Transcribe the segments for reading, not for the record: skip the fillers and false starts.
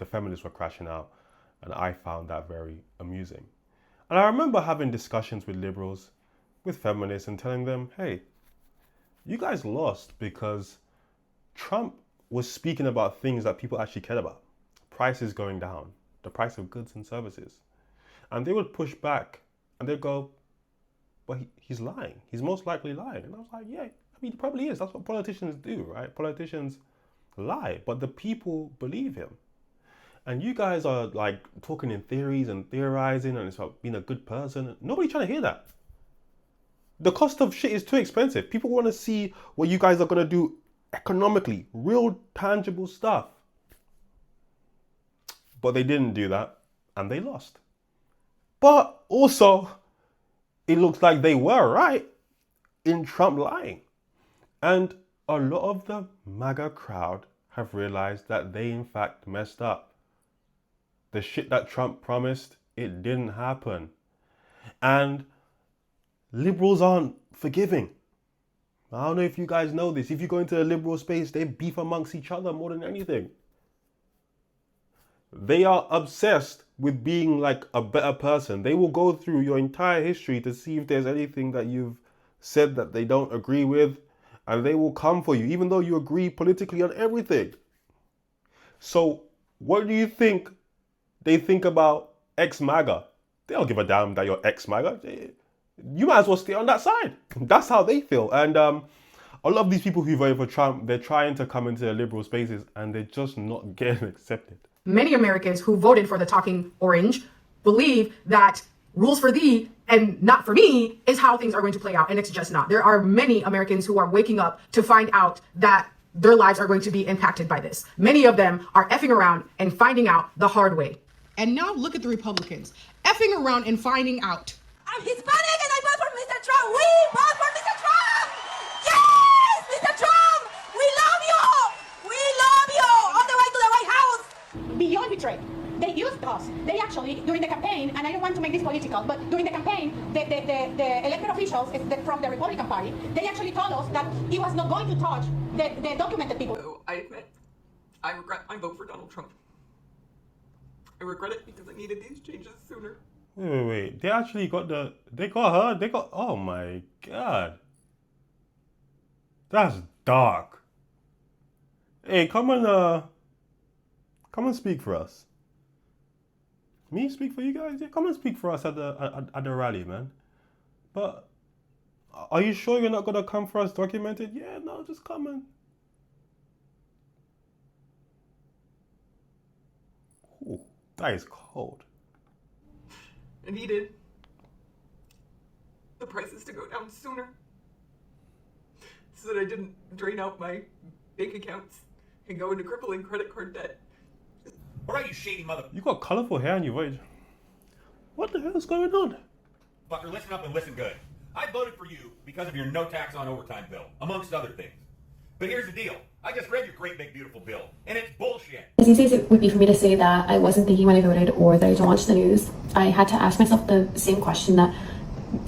the feminists were crashing out, and I found that very amusing. And I remember having discussions with liberals, with feminists, and telling them, hey, you guys lost because Trump was speaking about things that people actually cared about. Prices going down, the price of goods and services. And they would push back and they'd go, but he's lying. He's most likely lying. And I was like, yeah, I mean, he probably is. That's what politicians do, right? Politicians lie, but the people believe him. And you guys are like talking in theories and theorizing and it's about being a good person. Nobody's trying to hear that. The cost of shit is too expensive. People want to see what you guys are going to do economically, real tangible stuff. But they didn't do that and they lost. But also, it looks like they were right in Trump lying. And a lot of the MAGA crowd have realized that they in fact messed up. The shit that Trump promised, it didn't happen. And liberals aren't forgiving. I don't know if you guys know this. If you go into the liberal space, they beef amongst each other more than anything. They are obsessed with being like a better person. They will go through your entire history to see if there's anything that you've said that they don't agree with, and they will come for you, even though you agree politically on everything. So what do you think they think about ex-MAGA? They don't give a damn that you're ex-MAGA. You might as well stay on that side. That's how they feel. And a lot of these people who voted for Trump, they're trying to come into the liberal spaces and they're just not getting accepted. Many Americans who voted for the talking orange believe that rules for thee and not for me is how things are going to play out. And it's just not. There are many Americans who are waking up to find out that their lives are going to be impacted by this. Many of them are effing around and finding out the hard way. And now look at the Republicans effing around and finding out. I'm Hispanic and I vote for Mr. Trump. We vote for Mr. Trump. Yes, Mr. Trump. We love you. We love you. On the way to the White House. Beyond betrayed. They used us. They actually, during the campaign, and I don't want to make this political, but during the campaign, the elected officials from the Republican Party, they actually told us that he was not going to touch the documented people. So I admit, I regret my vote for Donald Trump. I regret it because I needed these changes sooner. Wait. They actually got her. Oh my God. That's dark. Hey, come and speak for us. Me speak for you guys? Yeah, come and speak for us at the rally, man. But are you sure you're not gonna come for us documented? Yeah, no, just come and. Ooh, that is cold. I needed the prices to go down sooner so that I didn't drain out my bank accounts and go into crippling credit card debt. All right, you shady mother... You got colorful hair on your voice. What the hell is going on? Fucker, listen up and listen good. I voted for you because of your no tax on overtime bill, amongst other things. But here's the deal. I just read your great big beautiful bill, and it's bullshit. As easy as it would be for me to say that I wasn't thinking when I voted or that I don't watch the news, I had to ask myself the same question that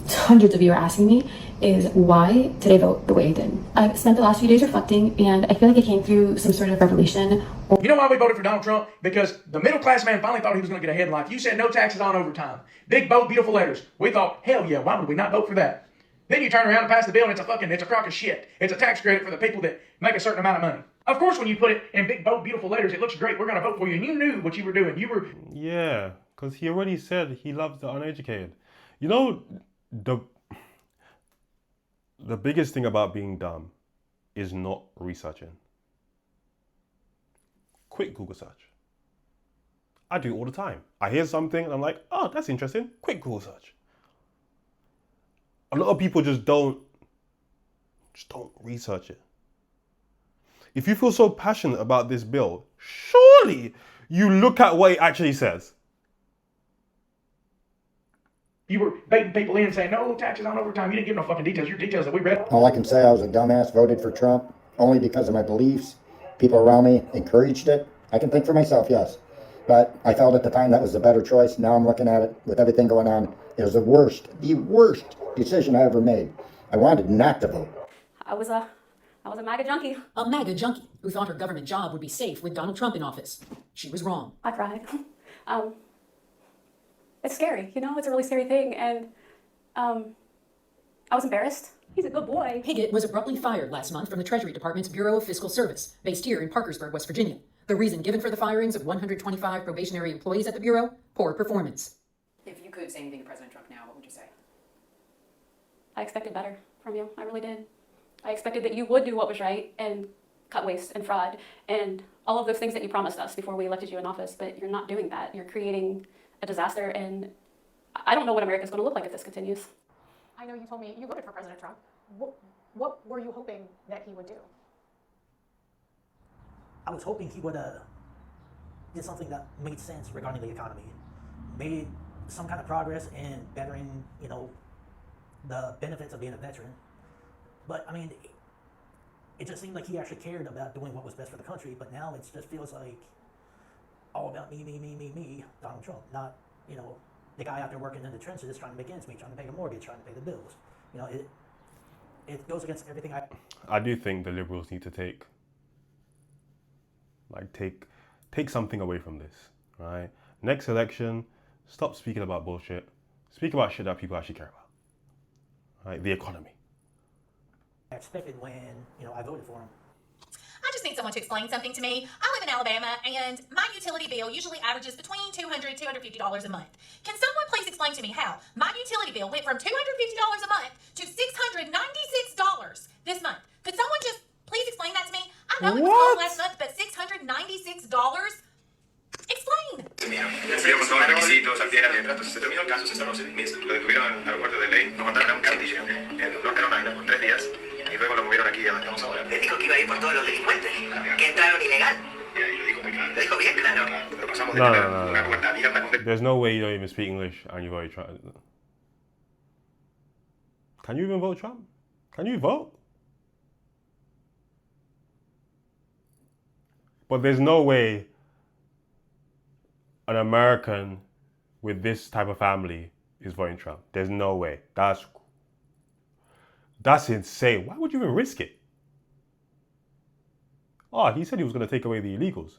hundreds of you are asking me, is why did I vote the way I did? I've spent the last few days reflecting, and I feel like I came through some sort of revelation. You know why we voted for Donald Trump? Because the middle class man finally thought he was going to get ahead in life. You said no taxes on overtime. Big, bold, beautiful letters. We thought, hell yeah, why would we not vote for that? Then you turn around and pass the bill and it's a crock of shit. It's a tax credit for the people that make a certain amount of money. Of course, when you put it in big, bold, beautiful letters, it looks great. We're going to vote for you. And you knew what you were doing. Yeah, because he already said he loves the uneducated. You know, the biggest thing about being dumb is not researching. Quick Google search. I do it all the time. I hear something and I'm like, oh, that's interesting. Quick Google search. A lot of people just don't research it. If you feel so passionate about this bill, surely you look at what it actually says. You were baiting people in saying, no taxes on overtime. You didn't give no fucking details. Your details that we read. All I can say, I was a dumbass, voted for Trump only because of my beliefs. People around me encouraged it. I can think for myself, yes. But I felt at the time that was the better choice. Now I'm looking at it with everything going on. It was the worst decision I ever made. I wanted not to vote. I was a I was a MAGA junkie. A MAGA junkie who thought her government job would be safe with Donald Trump in office. She was wrong. I cried. It's scary, you know, it's a really scary thing. And I was embarrassed. He's a good boy. Piggott was abruptly fired last month from the Treasury Department's Bureau of Fiscal Service, based here in Parkersburg, West Virginia. The reason given for the firings of 125 probationary employees at the Bureau? Poor performance. If you could say anything to President Trump now, what would you say? I expected better from you. I really did. I expected that you would do what was right and cut waste and fraud and all of those things that you promised us before we elected you in office, but you're not doing that. You're creating a disaster, and I don't know what America's going to look like if this continues. I know you told me you voted for President Trump. What were you hoping that he would do? I was hoping he would did something that made sense regarding the economy, made some kind of progress in bettering, you know, the benefits of being a veteran. But I mean, it just seemed like he actually cared about doing what was best for the country. But now it just feels like all about me, Donald Trump, not, you know, the guy out there working in the trenches trying to make ends meet, trying to pay the mortgage, trying to pay the bills. You know, it goes against everything I do think the Liberals need to take something away from this, right? Next election, stop speaking about bullshit. Speak about shit that people actually care about, right? The economy. I expected when, you know, I voted for him. I just need someone to explain something to me. I live in Alabama, and my utility bill usually averages between $200 and $250 a month. Can someone please explain to me how my utility bill went from $250 a month to $696 this month? Could someone just please explain that to me? I know it was called last month, but $696? Explain. Enviamos todos los requisitos, al pie de la letra, entonces se terminó el caso, se cerró ese mes, lo detuvieron en el aeropuerto de Ley, nos mandaron a un cartillo en North Carolina por 3 días y luego lo movieron aquí a donde estamos ahora. Le dijo que iba a ir por todos los delincuentes, que entraron ilegal. Y ahí lo dijo muy claro. Lo dijo bien claro. Pero pasamos de tener una puerta abierta con... There's no way you don't even speak English and you've already tried. Can you even vote Trump? Can you vote? But there's no way an American with this type of family is voting Trump. There's no way. That's insane. Why would you even risk it? Oh, he said he was going to take away the illegals.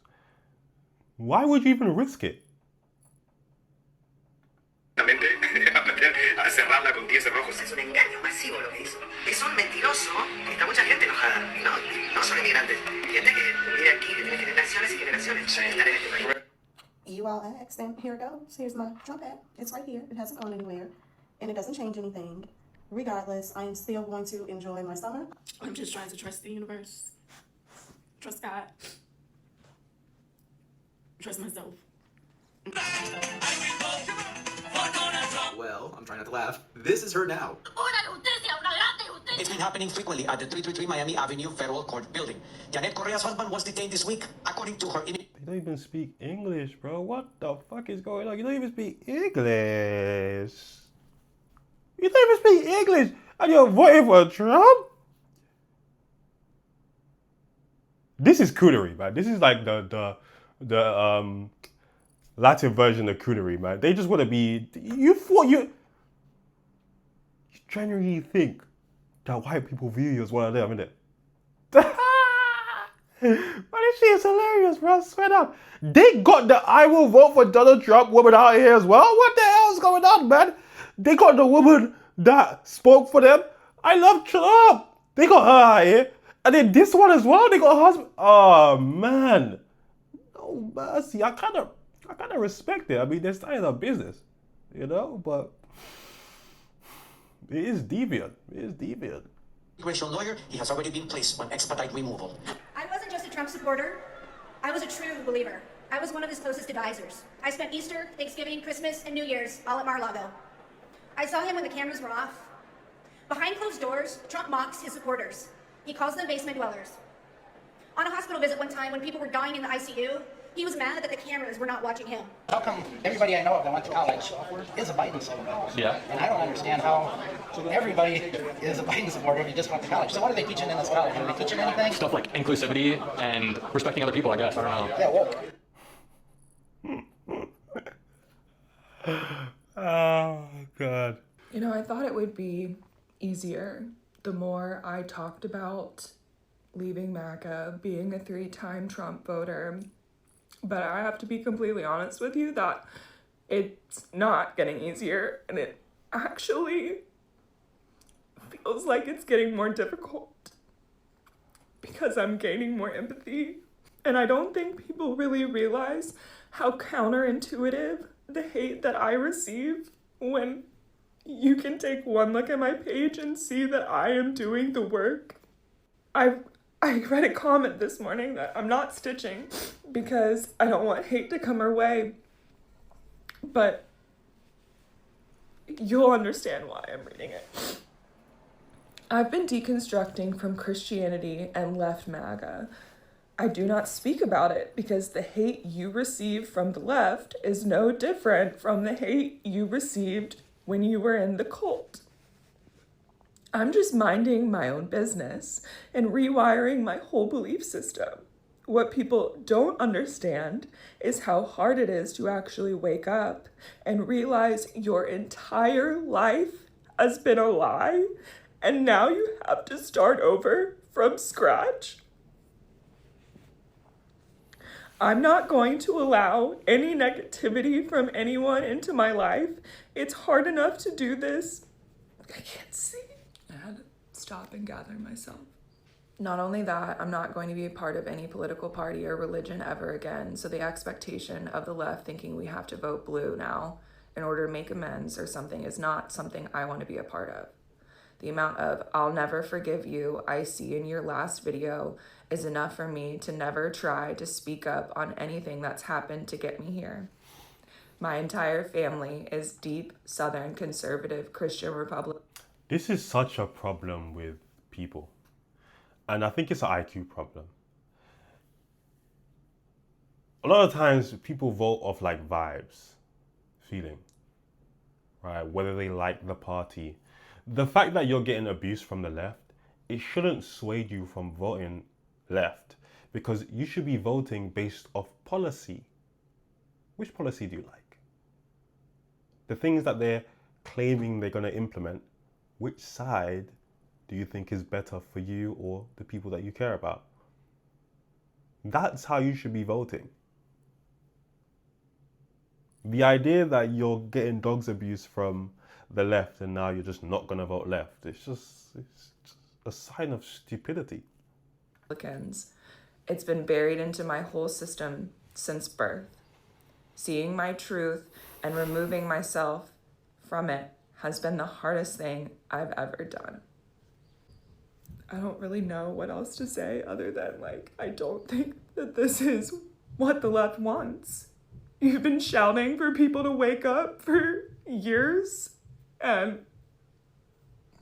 Why would you even risk it? A cerrarla con 10 rojos. Es un engaño masivo lo que hizo. Es un mentiroso. Está mucha gente enojada. No son inmigrantes. Gente que vive aquí, que tiene generaciones y generaciones de estar en este país. You all asked, and here it goes. Here's my Trump hat. It's right here. It hasn't gone anywhere, and it doesn't change anything. Regardless, I am still going to enjoy my summer. I'm just trying to trust the universe. Trust God. Trust myself. Well, I'm trying not to laugh. This is her now. It's been happening frequently at the 333 Miami Avenue Federal Court building. Janet Correa's husband was detained this week, according to her image. They don't even speak English, bro. What the fuck is going on? You don't even speak English. You don't even speak English, and you're voting for Trump? This is coonery, man. This is like the Latin version of coonery, man. They just want to be. You genuinely think that white people view you as one of them, innit? But this shit is hilarious, bro. I swear down. They got the I will vote for Donald Trump woman out here as well. What the hell is going on, man? They got the woman that spoke for them. I love Trump. They got her out here. And then this one as well. They got her husband. Oh, man. No mercy. I kind of respect it. I mean, they're starting a business, you know, but it is deviant. It is deviant. Immigration lawyer, he has already been placed on expedite removal. I wasn't just a Trump supporter. I was a true believer. I was one of his closest advisors. I spent Easter, Thanksgiving, Christmas, and New Year's all at Mar-a-Lago. I saw him when the cameras were off. Behind closed doors, Trump mocks his supporters. He calls them basement dwellers. On a hospital visit one time when people were dying in the ICU, he was mad that the cameras were not watching him. How come everybody I know of that went to college is a Biden supporter? Yeah. And I don't understand how everybody is a Biden supporter if you just went to college. So what are they teaching in this college? Are they teaching anything? Stuff like inclusivity and respecting other people, I guess. I don't know. Yeah, woke. Oh, God. You know, I thought it would be easier the more I talked about leaving MAGA, being a 3-time Trump voter, but I have to be completely honest with you that it's not getting easier, and it actually feels like it's getting more difficult because I'm gaining more empathy, and I don't think people really realize how counterintuitive the hate that I receive when you can take one look at my page and see that I am doing the work. I read a comment this morning that I'm not stitching because I don't want hate to come our way, but you'll understand why I'm reading it. I've been deconstructing from Christianity and left MAGA. I do not speak about it because the hate you receive from the left is no different from the hate you received when you were in the cult. I'm just minding my own business and rewiring my whole belief system. What people don't understand is how hard it is to actually wake up and realize your entire life has been a lie, and now you have to start over from scratch. I'm not going to allow any negativity from anyone into my life. It's hard enough to do this. I can't see. I had to stop and gather myself. Not only that, I'm not going to be a part of any political party or religion ever again, so the expectation of the left thinking we have to vote blue now in order to make amends or something is not something I want to be a part of. The amount of "I'll never forgive you" I see in your last video is enough for me to never try to speak up on anything that's happened to get me here. My entire family is deep Southern conservative Christian Republican. This is such a problem with people. And I think it's an IQ problem. A lot of times people vote off like vibes, feeling, right? Whether they like the party. The fact that you're getting abuse from the left, it shouldn't sway you from voting left, because you should be voting based off policy. Which policy do you like? The things that they're claiming they're going to implement, which side do you think is better for you or the people that you care about? That's how you should be voting. The idea that you're getting dogs abuse from the left and now you're just not going to vote left, it's just a sign of stupidity. It's been buried into my whole system since birth. Seeing my truth and removing myself from it has been the hardest thing I've ever done. I don't really know what else to say other than, I don't think that this is what the left wants. You've been shouting for people to wake up for years, and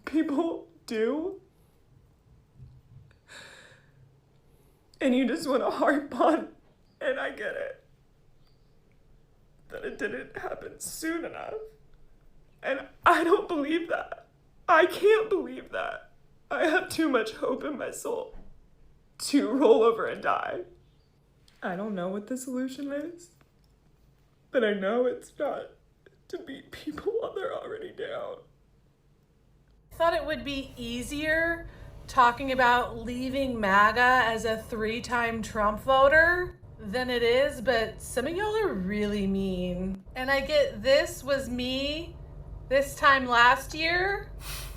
people do. And you just want a heart on, and I get it. That it didn't happen soon enough. And I don't believe that. I can't believe that. I have too much hope in my soul to roll over and die. I don't know what the solution is, but I know it's not to beat people while they're already down. I thought it would be easier talking about leaving MAGA as a 3-time Trump voter than it is, but some of y'all are really mean. And I get this was me this time last year,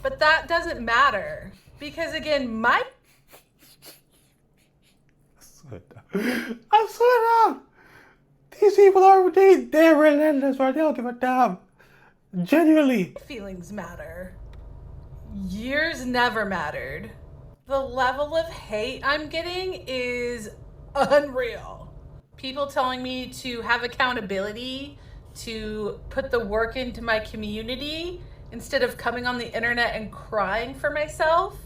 but that doesn't matter. Because again, I swear down. These people are they're relentless, right? They don't give a damn. Genuinely. Feelings matter. Years never mattered. The level of hate I'm getting is unreal. People telling me to have accountability, to put the work into my community instead of coming on the internet and crying for myself.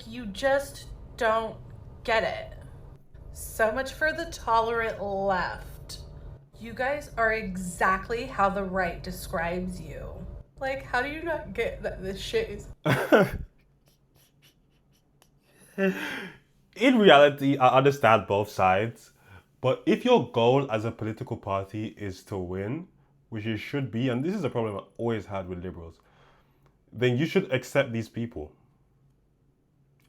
You just don't get it. So much for the tolerant left. You guys are exactly how the right describes you. How do you not get that this shit is... In reality, I understand both sides, but if your goal as a political party is to win, which it should be, and this is a problem I always had with liberals, then you should accept these people.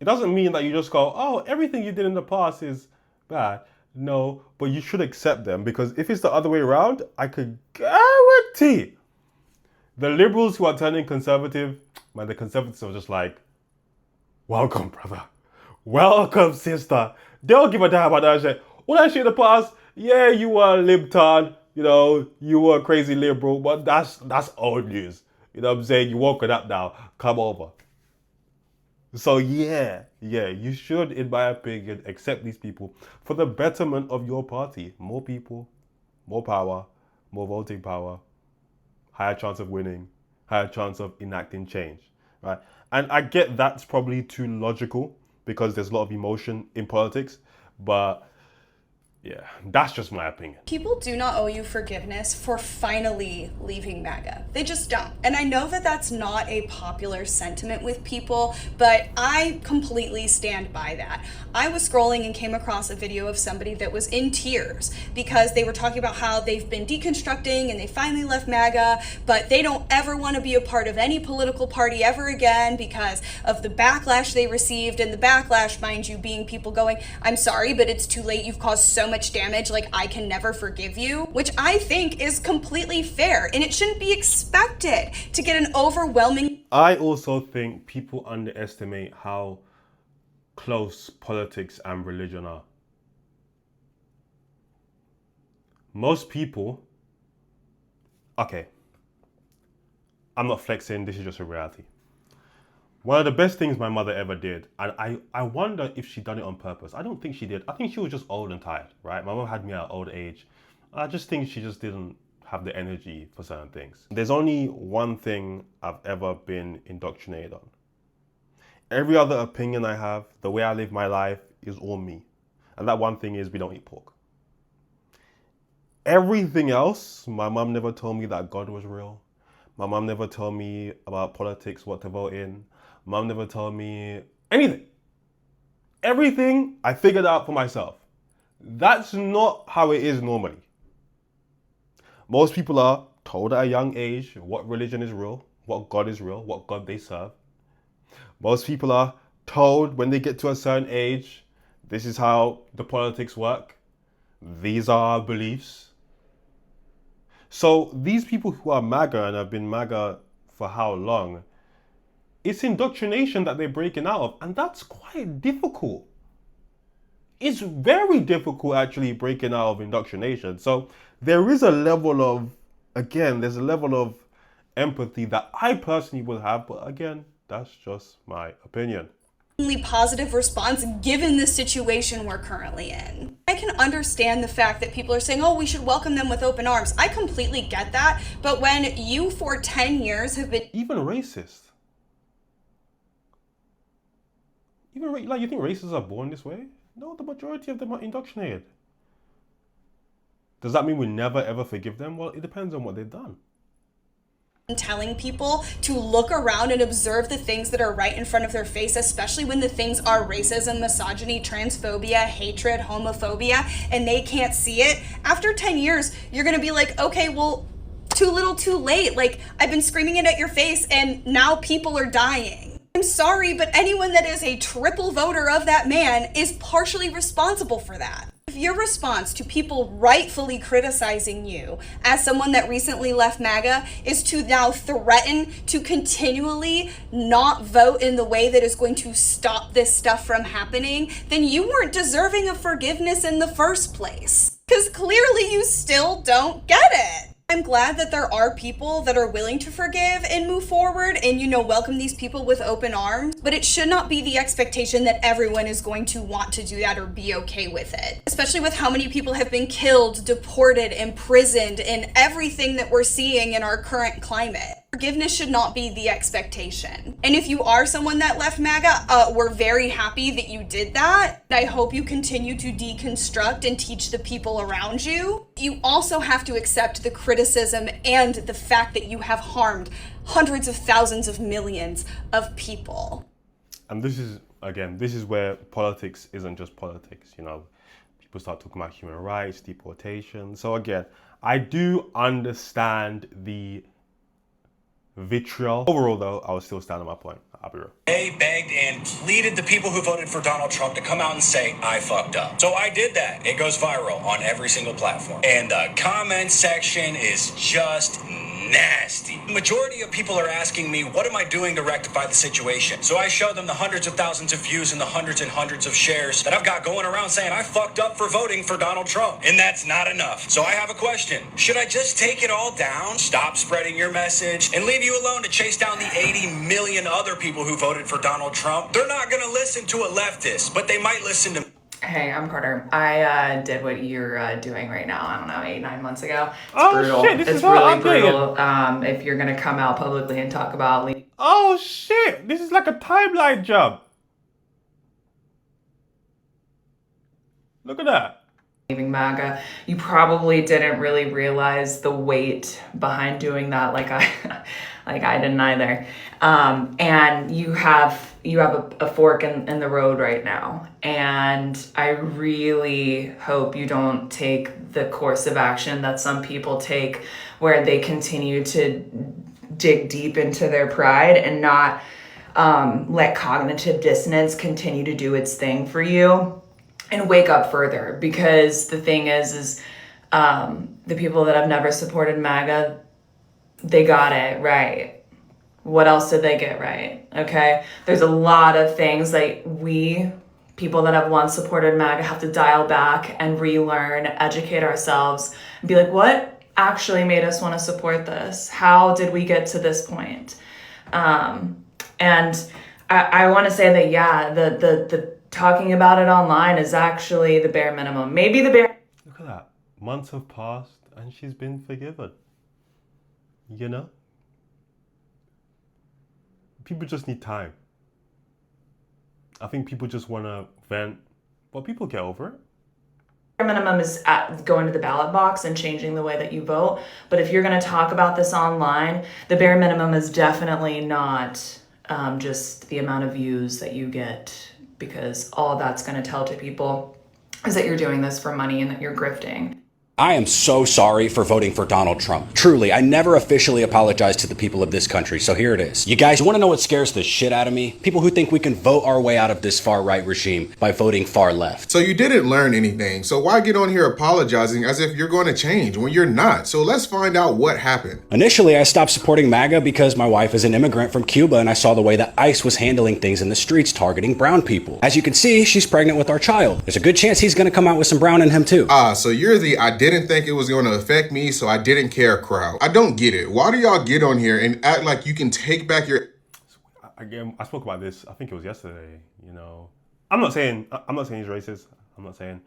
It doesn't mean that you just go, oh, everything you did in the past is bad. No, but you should accept them, because if it's the other way around, I could guarantee the liberals who are turning conservative, man, the conservatives are just like, welcome, brother. Welcome, sister. They don't give a damn about that shit. All that shit in the past, yeah, you were a libtard, you know, you were a crazy liberal, but that's old news. You know what I'm saying? You woke it up now. Come over. So yeah, you should, in my opinion, accept these people for the betterment of your party. More people, more power, more voting power, higher chance of winning, higher chance of enacting change, right? And I get that's probably too logical because there's a lot of emotion in politics, but yeah, that's just my opinion. People do not owe you forgiveness for finally leaving MAGA. They just don't. And I know that that's not a popular sentiment with people, but I completely stand by that. I was scrolling and came across a video of somebody that was in tears because they were talking about how they've been deconstructing and they finally left MAGA, but they don't ever want to be a part of any political party ever again because of the backlash they received. And the backlash, mind you, being people going, I'm sorry, but it's too late. You've caused so much damage, like I can never forgive you, which I think is completely fair, and it shouldn't be expected to get an overwhelming. I also think people underestimate how close politics and religion are. Most people, okay, I'm not flexing, this is just a reality. One of the best things my mother ever did, and I wonder if she done it on purpose. I don't think she did. I think she was just old and tired, right? My mom had me at an old age. I just think she just didn't have the energy for certain things. There's only one thing I've ever been indoctrinated on. Every other opinion I have, the way I live my life, is all me. And that one thing is we don't eat pork. Everything else, my mom never told me that God was real. My mom never told me about politics, what to vote in. Mom never told me anything. Everything I figured out for myself. That's not how it is normally. Most people are told at a young age what religion is real, what God is real, what God they serve. Most people are told when they get to a certain age, this is how the politics work. These are our beliefs. So these people who are MAGA and have been MAGA for how long, it's indoctrination that they're breaking out of, and that's quite difficult. It's very difficult actually breaking out of indoctrination. So there is a level of, again, there's a level of empathy that I personally will have, but again, that's just my opinion. Positive response given the situation we're currently in. I can understand the fact that people are saying, oh, we should welcome them with open arms. I completely get that, but when you for 10 years have been... Even racist. Even like, you think racists are born this way? No, the majority of them are indoctrinated. Does that mean we never ever forgive them? Well, it depends on what they've done. Telling people to look around and observe the things that are right in front of their face, especially when the things are racism, misogyny, transphobia, hatred, homophobia, and they can't see it. After 10 years, you're gonna be like, okay, well, too little, too late. Like, I've been screaming it at your face and now people are dying. I'm sorry, but anyone that is a triple voter of that man is partially responsible for that. If your response to people rightfully criticizing you as someone that recently left MAGA is to now threaten to continually not vote in the way that is going to stop this stuff from happening, then you weren't deserving of forgiveness in the first place. Because clearly you still don't get it. I'm glad that there are people that are willing to forgive and move forward and, you know, welcome these people with open arms, but it should not be the expectation that everyone is going to want to do that or be okay with it. Especially with how many people have been killed, deported, imprisoned, and everything that we're seeing in our current climate. Forgiveness should not be the expectation. And if you are someone that left MAGA, we're very happy that you did that. I hope you continue to deconstruct and teach the people around you. You also have to accept the criticism and the fact that you have harmed hundreds of thousands of millions of people. And this is, again, this is where politics isn't just politics, you know. People start talking about human rights, deportation. So again, I do understand the vitriol. Overall, though, I was still standing my point. I'll be real. They begged and pleaded the people who voted for Donald Trump to come out and say, I fucked up. So I did that. It goes viral on every single platform. And the comment section is just nasty. The majority of people are asking me, what am I doing to rectify the situation? So I show them the hundreds of thousands of views and the hundreds of shares that I've got going around saying I fucked up for voting for Donald Trump. And that's not enough. So I have a question. Should I just take it all down, stop spreading your message, and leave you alone to chase down the 80 million other people who voted for Donald Trump? They're not going to listen to a leftist, but they might listen to... Hey, I'm Carter. I did what you're doing right now, I don't know, 8-9 months ago. It's brutal. Shit, this it's is how really I'm doing brutal. If you're gonna come out publicly and talk about oh shit, this is like a timeline job. Look at that. leaving MAGA, you probably didn't really realize the weight behind doing that, like I didn't either. And you have a fork in the road right now. And I really hope you don't take the course of action that some people take, where they continue to dig deep into their pride and not let cognitive dissonance continue to do its thing for you, and wake up further. Because the thing is the people that have never supported MAGA, they got it right. What else did they get right? Okay, there's a lot of things that we, people that have once supported MAGA, have to dial back and relearn, educate ourselves, and be like, what actually made us want to support this? How did we get to this point? And I want to say that, yeah, the talking about it online is actually the bare minimum. Maybe the bare... Look at that. Months have passed and she's been forgiven. You know? People just need time. I think people just want to vent, but people get over it. Bare minimum is going to the ballot box and changing the way that you vote. But if you're going to talk about this online, the bare minimum is definitely not just the amount of views that you get, because all that's going to tell to people is that you're doing this for money and that you're grifting. I am so sorry for voting for Donald Trump. Truly, I never officially apologized to the people of this country, so here it is. You guys want to know what scares the shit out of me? People who think we can vote our way out of this far-right regime by voting far left. So you didn't learn anything, so why get on here apologizing as if you're going to change when you're not? So let's find out what happened. Initially, I stopped supporting MAGA because my wife is an immigrant from Cuba and I saw the way that ICE was handling things in the streets targeting brown people. As you can see, she's pregnant with our child. There's a good chance he's going to come out with some brown in him too. So you're the I didn't think it was going to affect me, so I didn't care crowd. I don't get it. Why do y'all get on here and act like you can take back your... Again, I spoke about this, I think it was yesterday, you know. I'm not saying he's racist, I'm not saying.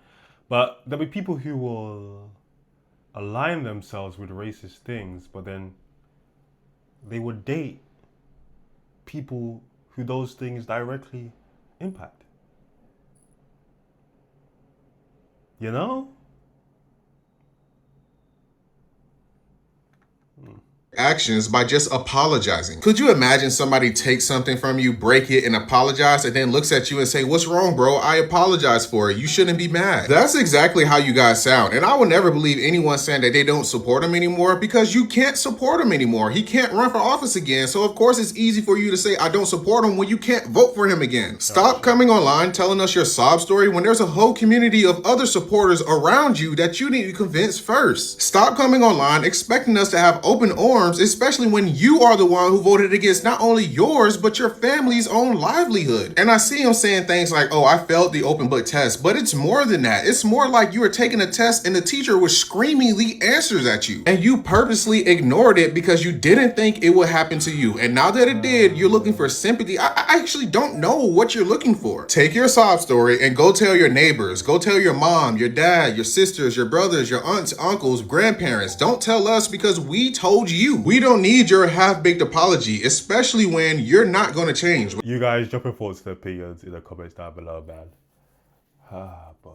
But there'll be people who will align themselves with racist things, but then they would date people who those things directly impact. You know? actions by just apologizing. Could you imagine somebody take something from you, break it, and apologize, and then looks at you and say, what's wrong, bro? I apologize for it. You shouldn't be mad. That's exactly how you guys sound. And I will never believe anyone saying that they don't support him anymore, because you can't support him anymore. He can't run for office again. So of course it's easy for you to say, I don't support him, when you can't vote for him again. Stop coming online telling us your sob story when there's a whole community of other supporters around you that you need to convince first. Stop coming online expecting us to have open arms, especially when you are the one who voted against not only yours, but your family's own livelihood. And I see him saying things like, oh, I failed the open book test, but it's more than that. It's more like you were taking a test and the teacher was screaming the answers at you, and you purposely ignored it because you didn't think it would happen to you. And now that it did, you're looking for sympathy. I actually don't know what you're looking for. Take your sob story and go tell your neighbors, go tell your mom, your dad, your sisters, your brothers, your aunts, uncles, grandparents. Don't tell us, because we told you. We don't need your half-baked apology, especially when you're not going to change. You guys drop your thoughts and opinions in the comments down below, man. Ah, boy.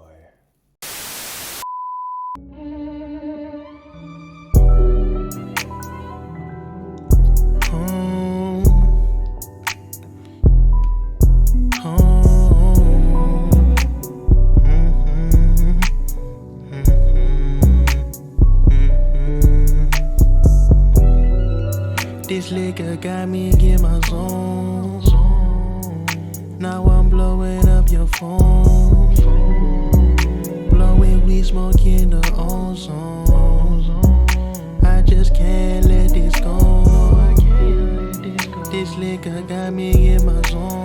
This liquor got me in my zone. Now I'm blowing up your phone. Blowing weed, smoking the ozone. I just can't let this go. This liquor got me in my zone.